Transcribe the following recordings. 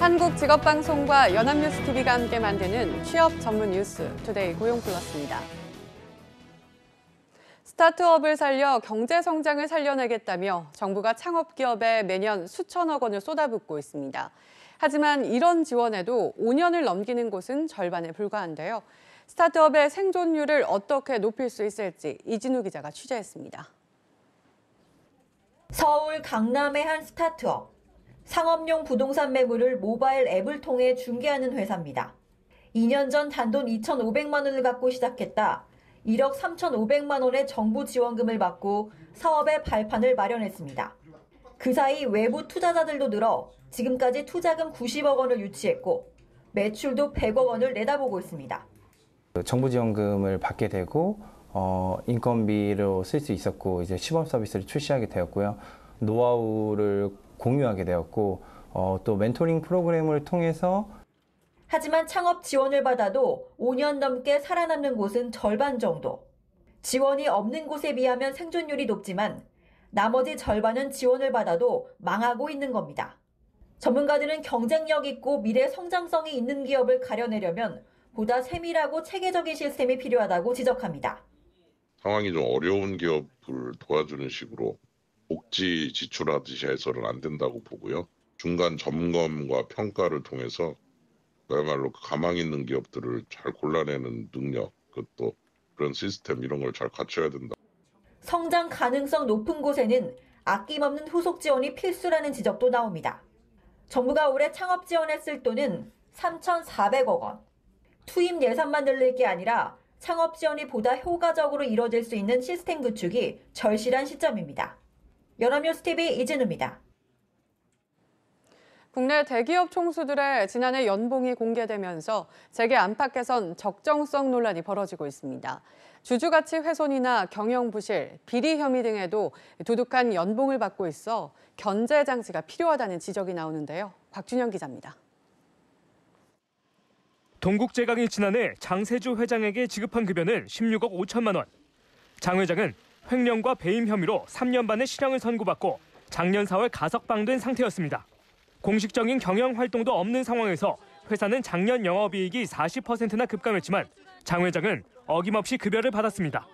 한국직업방송과 연합뉴스TV가 함께 만드는 취업 전문 뉴스 투데이 고용플러스입니다. 스타트업을 살려 경제 성장을 살려내겠다며 정부가 창업기업에 매년 수천억 원을 쏟아붓고 있습니다. 하지만 이런 지원에도 5년을 넘기는 곳은 절반에 불과한데요. 스타트업의 생존율을 어떻게 높일 수 있을지 이진우 기자가 취재했습니다. 서울 강남의 한 스타트업. 상업용 부동산 매물을 모바일 앱을 통해 중개하는 회사입니다. 2년 전 단돈 2,500만 원을 갖고 시작했다. 1억 3,500만 원의 정부 지원금을 받고 사업의 발판을 마련했습니다. 그 사이 외부 투자자들도 늘어 지금까지 투자금 90억 원을 유치했고 매출도 100억 원을 내다보고 있습니다. 정부 지원금을 받게 되고 인건비로 쓸 수 있었고 이제 시범 서비스를 출시하게 되었고요. 노하우를 공유하게 되었고 또 멘토링 프로그램을 통해서 하지만 창업 지원을 받아도 5년 넘게 살아남는 곳은 절반 정도. 지원이 없는 곳에 비하면 생존율이 높지만 나머지 절반은 지원을 받아도 망하고 있는 겁니다. 전문가들은 경쟁력 있고 미래 성장성이 있는 기업을 가려내려면 보다 세밀하고 체계적인 시스템이 필요하다고 지적합니다. 상황이 좀 어려운 기업을 도와주는 식으로 복지 지출하듯이 해서는 안 된다고 보고요. 중간 점검과 평가를 통해서 그야말로 가망 있는 기업들을 잘 골라내는 능력, 그것도 그런 시스템 이런 걸 잘 갖춰야 된다. 성장 가능성 높은 곳에는 아낌없는 후속 지원이 필수라는 지적도 나옵니다. 정부가 올해 창업 지원에 쓸 돈은 3,400억 원. 투입 예산만 늘릴 게 아니라 창업 지원이 보다 효과적으로 이뤄질 수 있는 시스템 구축이 절실한 시점입니다. 연합뉴스TV 이진우입니다. 국내 대기업 총수들의 지난해 연봉이 공개되면서 재계 안팎에선 적정성 논란이 벌어지고 있습니다. 주주가치 훼손이나 경영 부실, 비리 혐의 등에도 두둑한 연봉을 받고 있어 견제 장치가 필요하다는 지적이 나오는데요. 박준영 기자입니다. 동국제강이 지난해 장세주 회장에게 지급한 급여는 16억 5천만 원. 장 회장은 횡령과 배임 혐의로 3년 반의 실형을 선고받고 작년 4월 가석방된 상태였습니다. 공식적인 경영 활동도 없는 상황에서 회사는 작년 영업이익이 40%나 급감했지만 장 회장은 어김없이 급여를 받았습니다.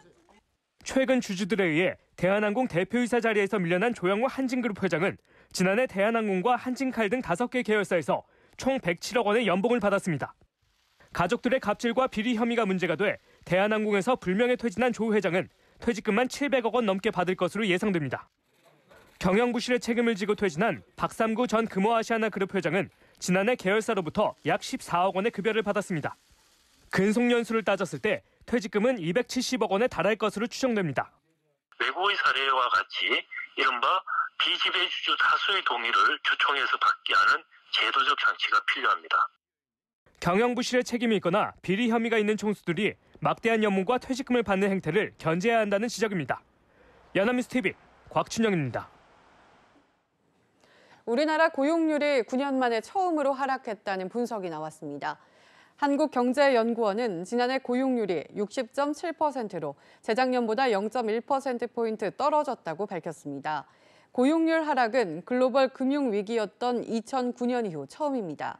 최근 주주들에 의해 대한항공 대표이사 자리에서 밀려난 조영우 한진그룹 회장은 지난해 대한항공과 한진칼 등 5개 계열사에서 총 107억 원의 연봉을 받았습니다. 가족들의 갑질과 비리 혐의가 문제가 돼 대한항공에서 불명예 퇴진한 조 회장은 퇴직금만 700억 원 넘게 받을 것으로 예상됩니다. 경영 부실의 책임을 지고 퇴진한 박삼구 전 금호아시아나그룹 회장은 지난해 계열사로부터 약 14억 원의 급여를 받았습니다. 근속 연수를 따졌을 때 퇴직금은 270억 원에 달할 것으로 추정됩니다. 외국의 사례와 같이 이른바 비지배주주 다수의 동의를 주총에서 받게 하는 제도적 장치가 필요합니다. 경영 부실의 책임이 있거나 비리 혐의가 있는 총수들이 막대한 연봉과 퇴직금을 받는 행태를 견제해야 한다는 지적입니다. 연합뉴스TV 곽춘영입니다. 우리나라 고용률이 9년 만에 처음으로 하락했다는 분석이 나왔습니다. 한국경제연구원은 지난해 고용률이 60.7%로 재작년보다 0.1%포인트 떨어졌다고 밝혔습니다. 고용률 하락은 글로벌 금융위기였던 2009년 이후 처음입니다.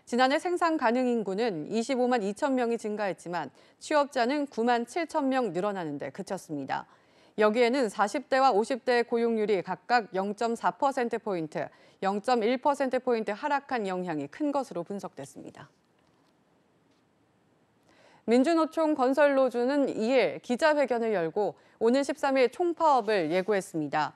지난해 생산 가능 인구는 25만 2천 명이 증가했지만 취업자는 9만 7천 명 늘어나는 데 그쳤습니다. 여기에는 40대와 50대의 고용률이 각각 0.4%포인트, 0.1%포인트 하락한 영향이 큰 것으로 분석됐습니다. 민주노총 건설노조는 2일 기자회견을 열고 오는 13일 총파업을 예고했습니다.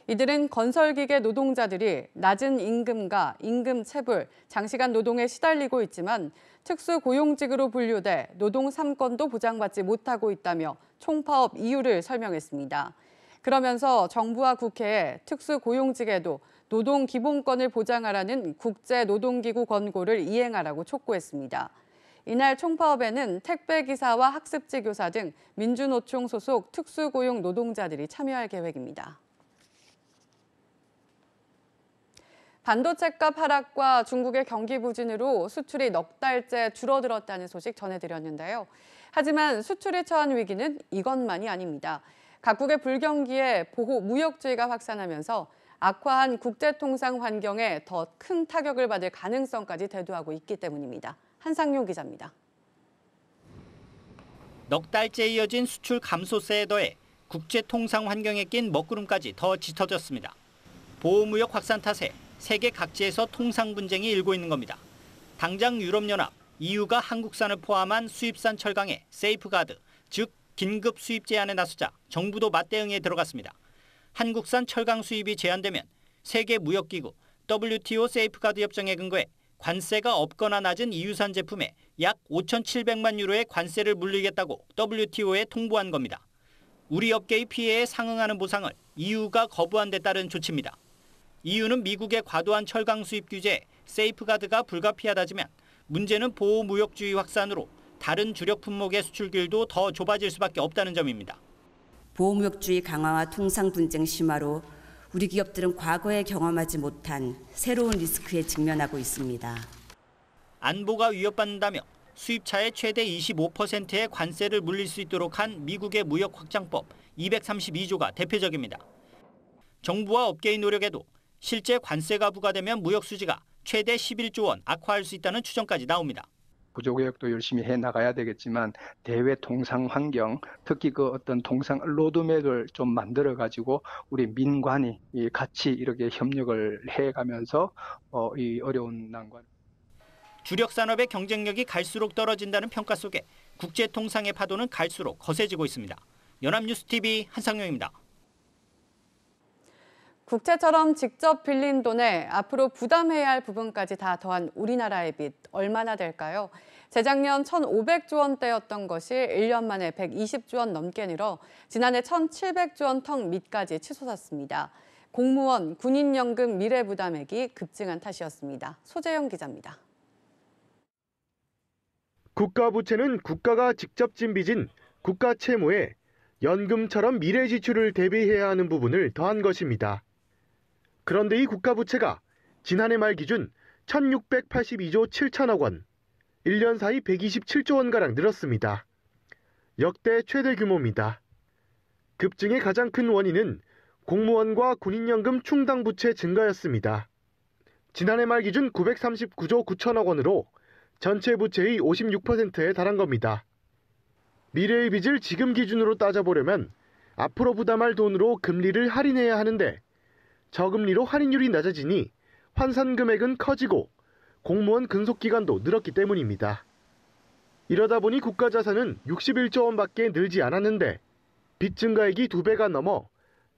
이들은 건설기계 노동자들이 낮은 임금과 임금 체불, 장시간 노동에 시달리고 있지만 특수고용직으로 분류돼 노동 3권도 보장받지 못하고 있다며 총파업 이유를 설명했습니다. 그러면서 정부와 국회에 특수고용직에도 노동기본권을 보장하라는 국제노동기구 권고를 이행하라고 촉구했습니다. 이날 총파업에는 택배기사와 학습지 교사 등 민주노총 소속 특수고용 노동자들이 참여할 계획입니다. 반도체값 하락과 중국의 경기 부진으로 수출이 넉 달째 줄어들었다는 소식 전해드렸는데요. 하지만 수출이 처한 위기는 이것만이 아닙니다. 각국의 불경기에 보호 무역주의가 확산하면서 악화한 국제통상 환경에 더 큰 타격을 받을 가능성까지 대두하고 있기 때문입니다. 한상용 기자입니다. 넉 달째 이어진 수출 감소세에 더해 국제통상 환경에 낀 먹구름까지 더 짙어졌습니다. 보호무역 확산 탓에 세계 각지에서 통상 분쟁이 일고 있는 겁니다. 당장 유럽연합, EU가 한국산을 포함한 수입산 철강에 세이프가드, 즉 긴급 수입 제한에 나서자 정부도 맞대응에 들어갔습니다. 한국산 철강 수입이 제한되면 세계무역기구 WTO 세이프가드 협정에 근거해 관세가 없거나 낮은 EU산 제품에 약 5,700만 유로의 관세를 물리겠다고 WTO에 통보한 겁니다. 우리 업계의 피해에 상응하는 보상을 EU가 거부한 데 따른 조치입니다. EU는 미국의 과도한 철강 수입 규제에 세이프가드가 불가피하다지만 문제는 보호무역주의 확산으로 다른 주력 품목의 수출길도 더 좁아질 수밖에 없다는 점입니다. 보호무역주의 강화와 통상 분쟁 심화로 우리 기업들은 과거에 경험하지 못한 새로운 리스크에 직면하고 있습니다. 안보가 위협받는다며 수입차에 최대 25%의 관세를 물릴 수 있도록 한 미국의 무역 확장법 232조가 대표적입니다. 정부와 업계의 노력에도 실제 관세가 부과되면 무역 수지가 최대 11조 원 악화할 수 있다는 추정까지 나옵니다. 구조개혁도 열심히 해나가야 되겠지만 대외 통상 환경, 특히 그 어떤 통상 로드맵을 좀 만들어가지고 우리 민관이 같이 이렇게 협력을 해가면서 이 어려운 난관. 주력 산업의 경쟁력이 갈수록 떨어진다는 평가 속에 국제 통상의 파도는 갈수록 거세지고 있습니다. 연합뉴스TV 한상용입니다. 국채처럼 직접 빌린 돈에 앞으로 부담해야 할 부분까지 다 더한 우리나라의 빚 얼마나 될까요? 재작년 1,500조 원대였던 것이 1년 만에 120조 원 넘게 늘어 지난해 1,700조 원 턱 밑까지 치솟았습니다. 공무원, 군인연금 미래부담액이 급증한 탓이었습니다. 소재영 기자입니다. 국가부채는 국가가 직접 진 빚인 국가채무에 연금처럼 미래 지출을 대비해야 하는 부분을 더한 것입니다. 그런데 이 국가부채가 지난해 말 기준 1,682조 7천억 원, 1년 사이 127조 원가량 늘었습니다. 역대 최대 규모입니다. 급증의 가장 큰 원인은 공무원과 군인연금 충당 부채 증가였습니다. 지난해 말 기준 939조 9천억 원으로 전체 부채의 56%에 달한 겁니다. 미래의 빚을 지금 기준으로 따져보려면 앞으로 부담할 돈으로 금리를 할인해야 하는데 저금리로 할인율이 낮아지니 환산 금액은 커지고 공무원 근속기간도 늘었기 때문입니다. 이러다 보니 국가자산은 61조 원밖에 늘지 않았는데 빚 증가액이 2배가 넘어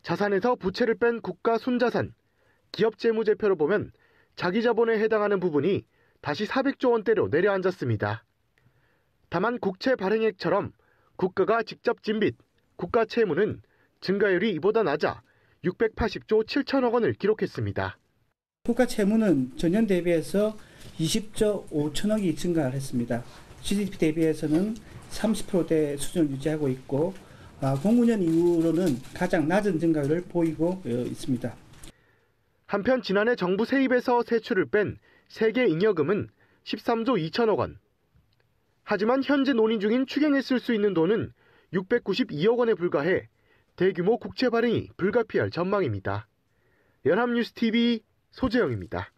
자산에서 부채를 뺀 국가 순자산, 기업재무제표로 보면 자기자본에 해당하는 부분이 다시 400조 원대로 내려앉았습니다. 다만 국채 발행액처럼 국가가 직접 진 빚, 국가 채무는 증가율이 이보다 낮아 680조 7천억 원을 기록했습니다. 국가 채무는 전년 대비해서 20조 5천억이 증가를 했습니다. GDP 대비해서는 30%대 수준을 유지하고 있고 09년 이후로는 가장 낮은 증가율을 보이고 있습니다. 한편 지난해 정부 세입에서 세출을 뺀 세계 잉여금은 13조 2천억 원. 하지만 현재 논의 중인 추경에 쓸 수 있는 돈은 692억 원에 불과해 대규모 국채 발행이 불가피할 전망입니다. 연합뉴스TV 소재영입니다.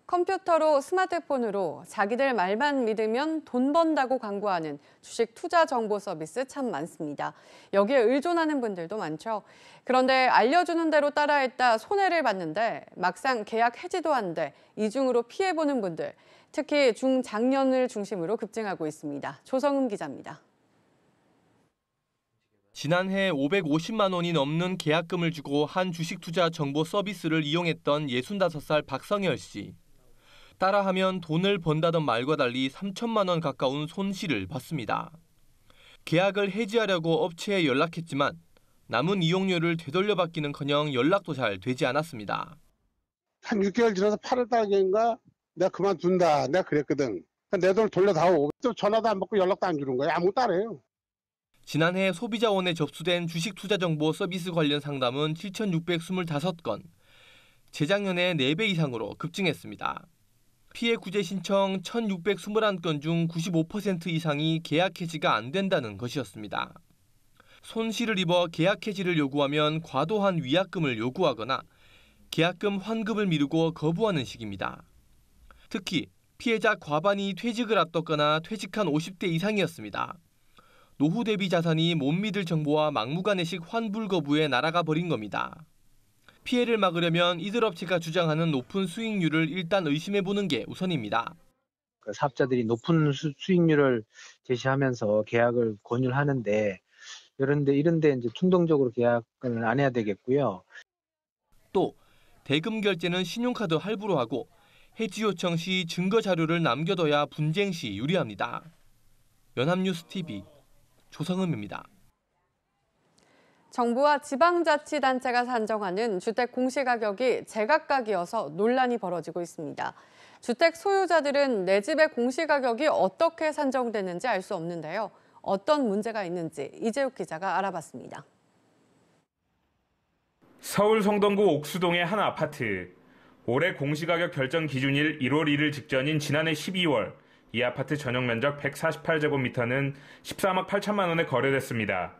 컴퓨터로 스마트폰으로 자기들 말만 믿으면 돈 번다고 광고하는 주식 투자 정보 서비스 참 많습니다. 여기에 의존하는 분들도 많죠. 그런데 알려주는 대로 따라했다 손해를 봤는데 막상 계약 해지도 안 돼 이중으로 피해보는 분들, 특히 중장년을 중심으로 급증하고 있습니다. 조성음 기자입니다. 지난해 550만 원이 넘는 계약금을 주고 한 주식 투자 정보 서비스를 이용했던 65살 박성열 씨. 따라하면 돈을 번다던 말과 달리 3천만 원 가까운 손실을 봤습니다. 계약을 해지하려고 업체에 연락했지만 남은 이용료를 되돌려받기는커녕 연락도 잘 되지 않았습니다. 한 6개월 지나서 8월 달인가 내가 그만둔다. 내가 그랬거든. 내 돈을 돌려다오. 또 전화도 안 받고 연락도 안 주는 거야. 아무것도 안 해요. 지난해 소비자원에 접수된 주식 투자 정보 서비스 관련 상담은 7,625건, 재작년에 4배 이상으로 급증했습니다. 피해 구제 신청 1,621건 중 95% 이상이 계약 해지가 안 된다는 것이었습니다. 손실을 입어 계약 해지를 요구하면 과도한 위약금을 요구하거나 계약금 환급을 미루고 거부하는 식입니다. 특히 피해자 과반이 퇴직을 앞뒀거나 퇴직한 50대 이상이었습니다. 노후 대비 자산이 못 믿을 정보와 막무가내식 환불 거부에 날아가 버린 겁니다. 피해를 막으려면 이들 업체가 주장하는 높은 수익률을 일단 의심해보는 게 우선입니다. 사업자들이 높은 수익률을 제시하면서 계약을 권유를 하는데 이런데 이제 충동적으로 계약을 안 해야 되겠고요. 또 대금 결제는 신용카드 할부로 하고 해지 요청 시 증거 자료를 남겨둬야 분쟁 시 유리합니다. 연합뉴스 TV 조성음입니다. 정부와 지방자치단체가 산정하는 주택 공시가격이 제각각이어서 논란이 벌어지고 있습니다. 주택 소유자들은 내 집의 공시가격이 어떻게 산정되는지 알 수 없는데요. 어떤 문제가 있는지 이재욱 기자가 알아봤습니다. 서울 성동구 옥수동의 한 아파트. 올해 공시가격 결정 기준일 1월 1일 직전인 지난해 12월 이 아파트 전용 면적 148제곱미터는 13억 8천만 원에 거래됐습니다.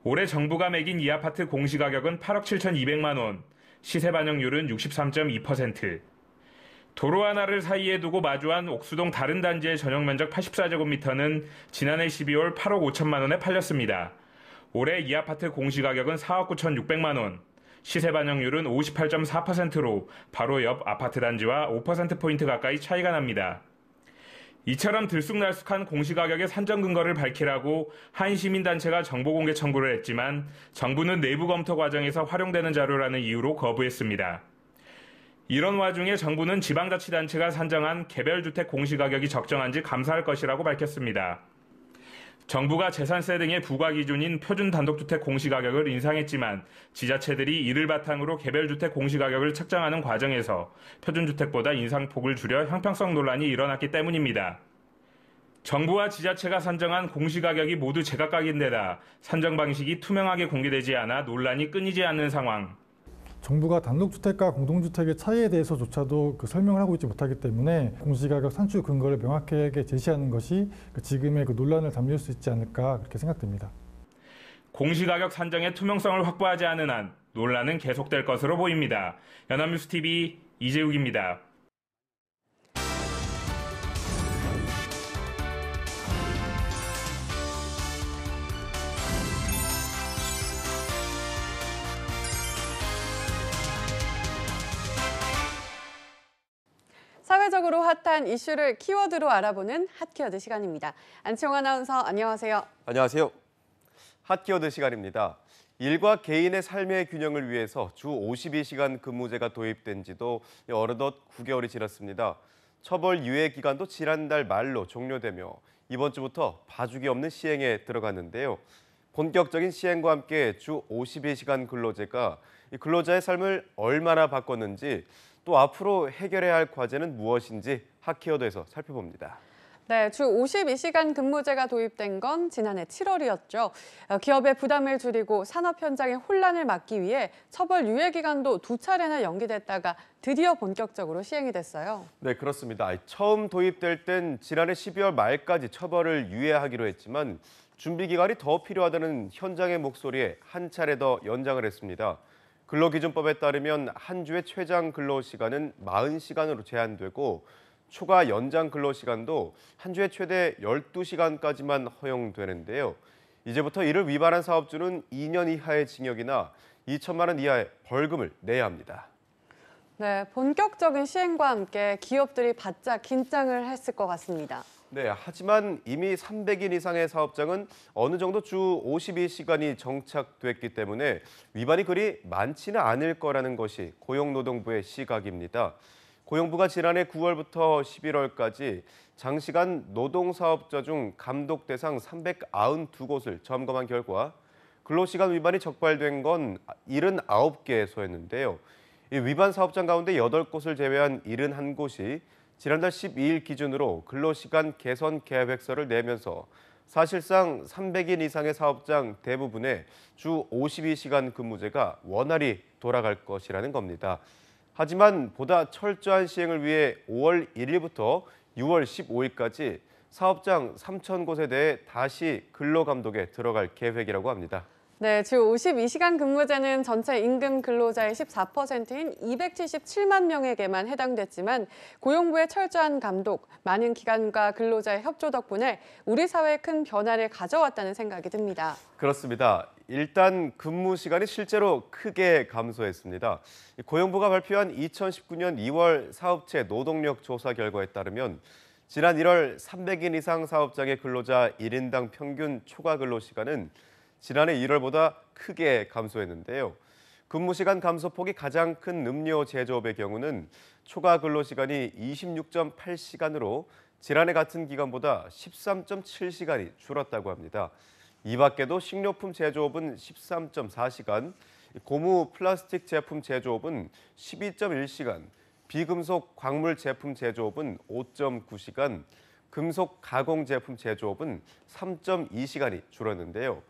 올해 정부가 매긴 이 아파트 공시가격은 8억 7,200만 원, 시세 반영률은 63.2%. 도로 하나를 사이에 두고 마주한 옥수동 다른 단지의 전용 면적 84제곱미터는 지난해 12월 8억 5천만 원에 팔렸습니다. 올해 이 아파트 공시가격은 4억 9,600만 원, 시세 반영률은 58.4%로 바로 옆 아파트 단지와 5%포인트 가까이 차이가 납니다. 이처럼 들쑥날쑥한 공시가격의 산정 근거를 밝히라고 한 시민단체가 정보공개 청구를 했지만 정부는 내부 검토 과정에서 활용되는 자료라는 이유로 거부했습니다. 이런 와중에 정부는 지방자치단체가 산정한 개별주택 공시가격이 적정한지 감사할 것이라고 밝혔습니다. 정부가 재산세 등의 부과 기준인 표준 단독주택 공시가격을 인상했지만 지자체들이 이를 바탕으로 개별주택 공시가격을 책정하는 과정에서 표준주택보다 인상폭을 줄여 형평성 논란이 일어났기 때문입니다. 정부와 지자체가 산정한 공시가격이 모두 제각각인데다 산정 방식이 투명하게 공개되지 않아 논란이 끊이지 않는 상황. 정부가 단독주택과 공동주택의 차이에 대해서조차도 설명을 하고 있지 못하기 때문에 공시가격 산출 근거를 명확하게 제시하는 것이 지금의 논란을 담을 수 있지 않을까 그렇게 생각됩니다. 공시가격 산정의 투명성을 확보하지 않은 한 논란은 계속될 것으로 보입니다. 연합뉴스 TV 이재욱입니다. 사회적으로 핫한 이슈를 키워드로 알아보는 핫키워드 시간입니다. 안치홍 아나운서 안녕하세요. 안녕하세요. 핫키워드 시간입니다. 일과 개인의 삶의 균형을 위해서 주 52시간 근무제가 도입된 지도 어느덧 9개월이 지났습니다. 처벌 유예 기간도 지난달 말로 종료되며 이번 주부터 봐주기 없는 시행에 들어갔는데요. 본격적인 시행과 함께 주 52시간 근로제가 근로자의 삶을 얼마나 바꿨는지 또 앞으로 해결해야 할 과제는 무엇인지 핫키워드에서 살펴봅니다. 네, 주 52시간 근무제가 도입된 건 지난해 7월이었죠. 기업의 부담을 줄이고 산업 현장의 혼란을 막기 위해 처벌 유예 기간도 2차례나 연기됐다가 드디어 본격적으로 시행이 됐어요. 네, 그렇습니다. 처음 도입될 땐 지난해 12월 말까지 처벌을 유예하기로 했지만 준비 기간이 더 필요하다는 현장의 목소리에 한 차례 더 연장을 했습니다. 근로기준법에 따르면 한 주의 최장 근로시간은 40시간으로 제한되고 초과 연장 근로시간도 한 주에 최대 12시간까지만 허용되는데요. 이제부터 이를 위반한 사업주는 2년 이하의 징역이나 2천만 원 이하의 벌금을 내야 합니다. 네, 본격적인 시행과 함께 기업들이 바짝 긴장을 했을 것 같습니다. 네, 하지만 이미 300인 이상의 사업장은 어느 정도 주 52시간이 정착됐기 때문에 위반이 그리 많지는 않을 거라는 것이 고용노동부의 시각입니다. 고용부가 지난해 9월부터 11월까지 장시간 노동사업자 중 감독 대상 392곳을 점검한 결과 근로시간 위반이 적발된 건 79개소였는데요. 이 위반 사업장 가운데 8곳을 제외한 71곳이 지난달 12일 기준으로 근로시간 개선 계획서를 내면서 사실상 300인 이상의 사업장 대부분에 주 52시간 근무제가 원활히 돌아갈 것이라는 겁니다. 하지만 보다 철저한 시행을 위해 5월 1일부터 6월 15일까지 사업장 3,000곳에 대해 다시 근로감독에 들어갈 계획이라고 합니다. 네, 주 52시간 근무제는 전체 임금 근로자의 14%인 277만 명에게만 해당됐지만 고용부의 철저한 감독, 많은 기관과 근로자의 협조 덕분에 우리 사회에 큰 변화를 가져왔다는 생각이 듭니다. 그렇습니다. 일단 근무 시간이 실제로 크게 감소했습니다. 고용부가 발표한 2019년 2월 사업체 노동력 조사 결과에 따르면 지난 1월 300인 이상 사업장의 근로자 1인당 평균 초과 근로 시간은 지난해 1월보다 크게 감소했는데요. 근무 시간 감소폭이 가장 큰 음료 제조업의 경우는 초과 근로 시간이 26.8시간으로 지난해 같은 기간보다 13.7시간이 줄었다고 합니다. 이 밖에도 식료품 제조업은 13.4시간, 고무 플라스틱 제품 제조업은 12.1시간, 비금속 광물 제품 제조업은 5.9시간, 금속 가공 제품 제조업은 3.2시간이 줄었는데요.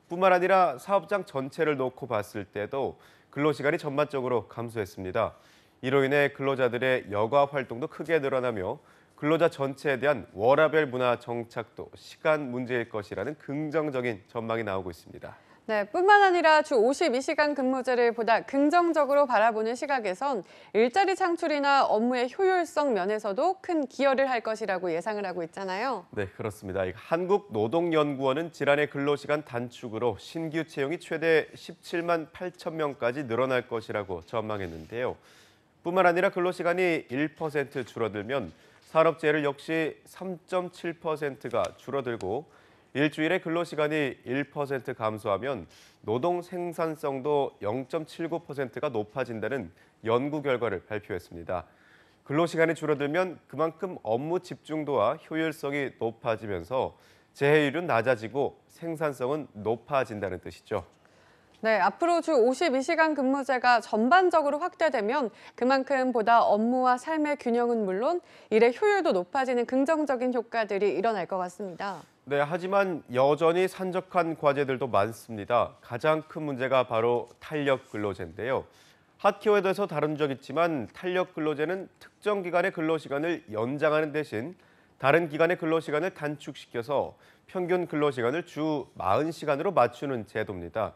뿐만 아니라 사업장 전체를 놓고 봤을 때도 근로시간이 전반적으로 감소했습니다. 이로 인해 근로자들의 여가 활동도 크게 늘어나며 근로자 전체에 대한 워라밸 문화 정착도 시간 문제일 것이라는 긍정적인 전망이 나오고 있습니다. 네, 뿐만 아니라 주 52시간 근무제를 보다 긍정적으로 바라보는 시각에선 일자리 창출이나 업무의 효율성 면에서도 큰 기여를 할 것이라고 예상을 하고 있잖아요. 네, 그렇습니다. 한국노동연구원은 지난해 근로시간 단축으로 신규 채용이 최대 17만 8천 명까지 늘어날 것이라고 전망했는데요. 뿐만 아니라 근로시간이 1% 줄어들면 산업재해를 역시 3.7%가 줄어들고 일주일에 근로시간이 1% 감소하면 노동 생산성도 0.79%가 높아진다는 연구 결과를 발표했습니다. 근로시간이 줄어들면 그만큼 업무 집중도와 효율성이 높아지면서 재해율은 낮아지고 생산성은 높아진다는 뜻이죠. 네, 앞으로 주 52시간 근무제가 전반적으로 확대되면 그만큼 보다 업무와 삶의 균형은 물론 일의 효율도 높아지는 긍정적인 효과들이 일어날 것 같습니다. 네, 하지만 여전히 산적한 과제들도 많습니다. 가장 큰 문제가 바로 탄력 근로제인데요. 핫키워드에서 다룬 적 있지만 탄력 근로제는 특정 기간의 근로시간을 연장하는 대신 다른 기간의 근로시간을 단축시켜서 평균 근로시간을 주 40시간으로 맞추는 제도입니다.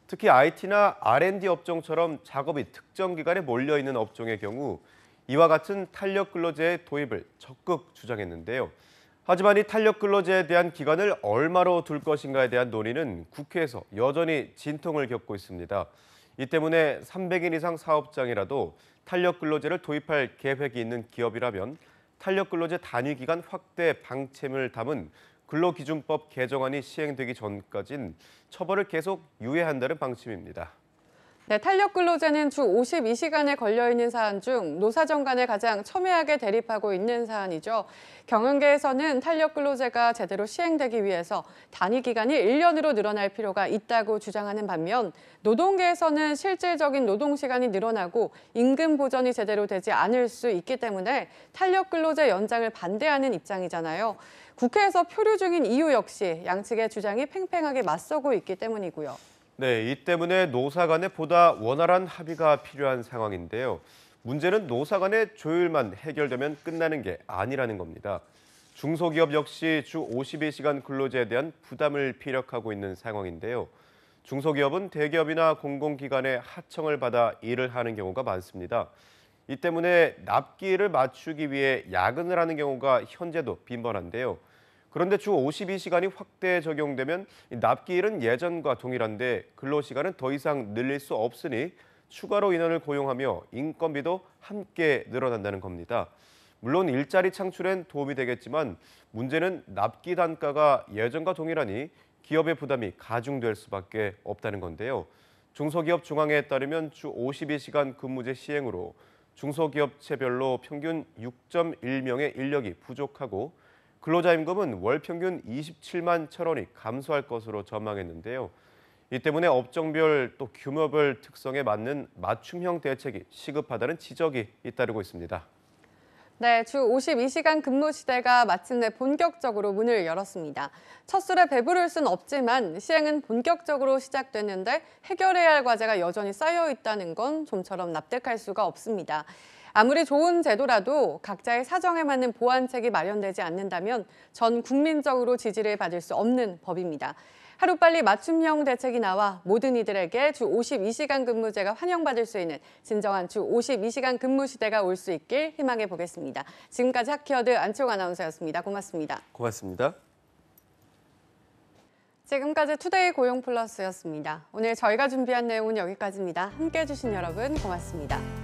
특히 IT나 R&D 업종처럼 작업이 특정 기간에 몰려있는 업종의 경우 이와 같은 탄력 근로제의 도입을 적극 주장했는데요. 하지만 이 탄력 근로제에 대한 기간을 얼마로 둘 것인가에 대한 논의는 국회에서 여전히 진통을 겪고 있습니다. 이 때문에 300인 이상 사업장이라도 탄력 근로제를 도입할 계획이 있는 기업이라면 탄력 근로제 단위 기간 확대 방침을 담은 근로기준법 개정안이 시행되기 전까진 처벌을 계속 유예한다는 방침입니다. 네, 탄력 근로제는 주 52시간에 걸려있는 사안 중 노사정 간에 가장 첨예하게 대립하고 있는 사안이죠. 경영계에서는 탄력 근로제가 제대로 시행되기 위해서 단위 기간이 1년으로 늘어날 필요가 있다고 주장하는 반면 노동계에서는 실질적인 노동시간이 늘어나고 임금 보전이 제대로 되지 않을 수 있기 때문에 탄력 근로제 연장을 반대하는 입장이잖아요. 국회에서 표류 중인 이유 역시 양측의 주장이 팽팽하게 맞서고 있기 때문이고요. 네, 이 때문에 노사 간에 보다 원활한 합의가 필요한 상황인데요. 문제는 노사 간의 조율만 해결되면 끝나는 게 아니라는 겁니다. 중소기업 역시 주 52시간 근로제에 대한 부담을 피력하고 있는 상황인데요. 중소기업은 대기업이나 공공기관의 하청을 받아 일을 하는 경우가 많습니다. 이 때문에 납기일을 맞추기 위해 야근을 하는 경우가 현재도 빈번한데요. 그런데 주 52시간이 확대 적용되면 납기일은 예전과 동일한데 근로시간은 더 이상 늘릴 수 없으니 추가로 인원을 고용하며 인건비도 함께 늘어난다는 겁니다. 물론 일자리 창출엔 도움이 되겠지만 문제는 납기 단가가 예전과 동일하니 기업의 부담이 가중될 수밖에 없다는 건데요. 중소기업 중앙회에 따르면 주 52시간 근무제 시행으로 중소기업체별로 평균 6.1명의 인력이 부족하고 근로자 임금은 월 평균 27만 1,000원이 감소할 것으로 전망했는데요. 이 때문에 업종별 또 규모별 특성에 맞는 맞춤형 대책이 시급하다는 지적이 잇따르고 있습니다. 네, 주 52시간 근무 시대가 마침내 본격적으로 문을 열었습니다. 첫 술에 배부를 순 없지만 시행은 본격적으로 시작됐는데 해결해야 할 과제가 여전히 쌓여 있다는 건 좀처럼 납득할 수가 없습니다. 아무리 좋은 제도라도 각자의 사정에 맞는 보완책이 마련되지 않는다면 전 국민적으로 지지를 받을 수 없는 법입니다. 하루빨리 맞춤형 대책이 나와 모든 이들에게 주 52시간 근무제가 환영받을 수 있는 진정한 주 52시간 근무 시대가 올 수 있길 희망해 보겠습니다. 지금까지 핫키워드 안치홍 아나운서였습니다. 고맙습니다. 고맙습니다. 지금까지 투데이 고용 플러스였습니다. 오늘 저희가 준비한 내용은 여기까지입니다. 함께해 주신 여러분 고맙습니다.